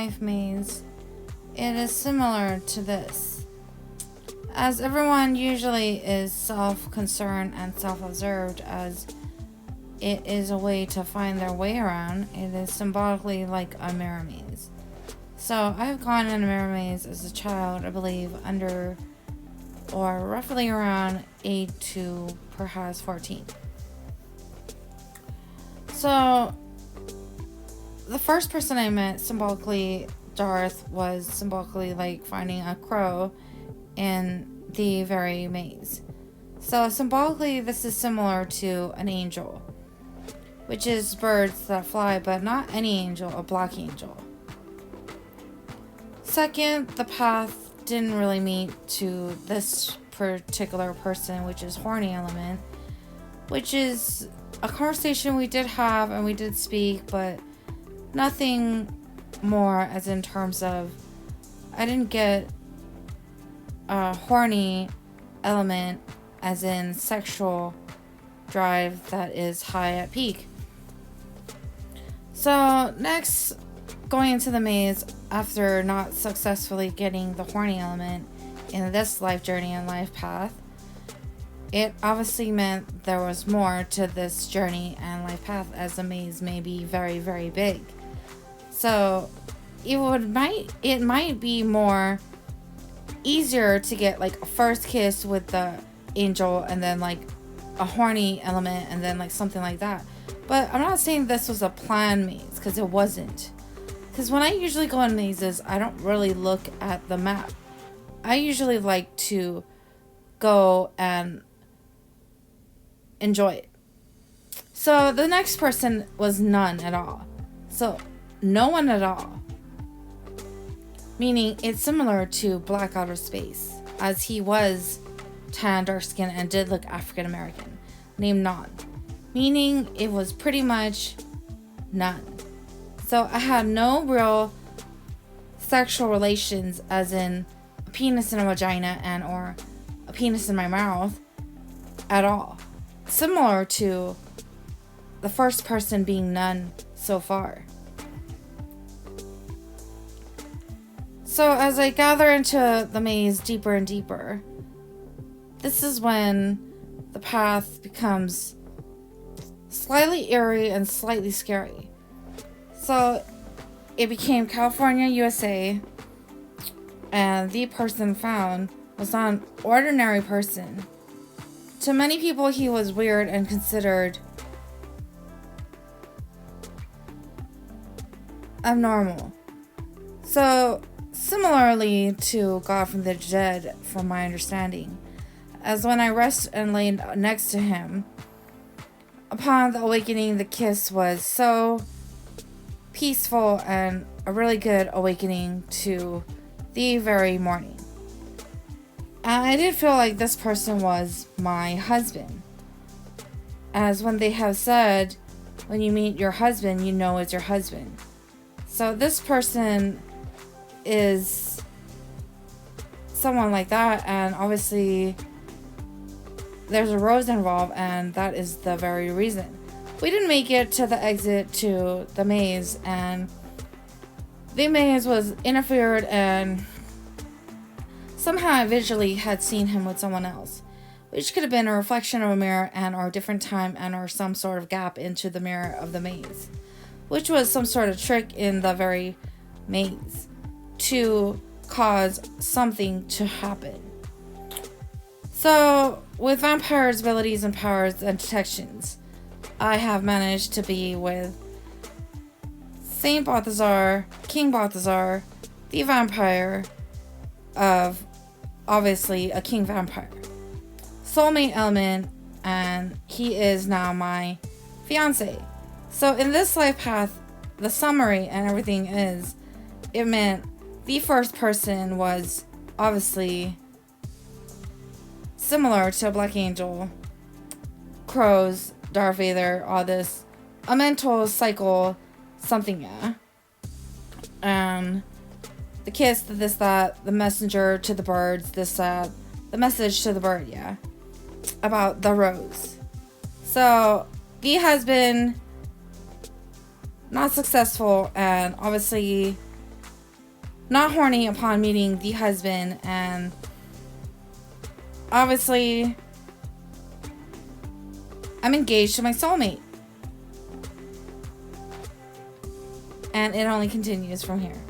life maze, it is similar to this. As everyone usually is self-concerned and self-observed, as it is a way to find their way around, it is symbolically like a mirror maze. So I've gone in a mirror maze as a child, I believe, under or roughly around 8 to perhaps 14. So the first person I met, symbolically Darth, was symbolically like finding a crow in the very maze. So symbolically this is similar to an angel, which is birds that fly, but not any angel, a black angel. Second, the path didn't really meet to this particular person, which is Horny Element, which is a conversation we did have and we did speak, but nothing more, as in terms of I didn't get a horny element as in sexual drive that is high at peak. So next, going into the maze after not successfully getting the horny element in this life journey and life path, it obviously meant there was more to this journey and life path, as the maze may be very, very big. So it might be more easier to get like a first kiss with the angel and then like a horny element and then like something like that. But I'm not saying this was a planned maze, because it wasn't. Because when I usually go in mazes, I don't really look at the map. I usually like to go and enjoy it. So the next person was none at all. So no one at all. Meaning it's similar to Black Outer Space, as he was tan, dark skin, and did look African American, named None. Meaning it was pretty much none. So I had no real sexual relations, as in a penis in a vagina and or a penis in my mouth at all. Similar to the first person being none so far. So as I gather into the maze deeper and deeper, this is when the path becomes slightly eerie and slightly scary. So it became California, USA, and the person found was not an ordinary person. To many people, he was weird and considered abnormal. So similarly to God from the Dead, from my understanding, as when I rested and laid next to him, upon the awakening, the kiss was so peaceful and a really good awakening to the very morning. And I did feel like this person was my husband, as when they have said, when you meet your husband, you know it's your husband. So this person is someone like that, and obviously there's a rose involved, and that is the very reason. We didn't make it to the exit to the maze, and the maze was interfered, and somehow I visually had seen him with someone else, which could have been a reflection of a mirror and or a different time and or some sort of gap into the mirror of the maze, which was some sort of trick in the very maze to cause something to happen. So with vampires' abilities and powers and detections, I have managed to be with Saint Balthazar, King Balthazar, the vampire of obviously a king vampire, soulmate element, and he is now my fiance. So in this life path, the summary and everything is, it meant the first person was obviously similar to a Black Angel, crows, Darth Vader, all this, a mental cycle, something, yeah. The kiss, the this, that, the messenger to the birds, this, that, the message to the bird, yeah, about the rose. So, the husband, not successful, and obviously not horny upon meeting the husband, and obviously I'm engaged to my soulmate. And it only continues from here.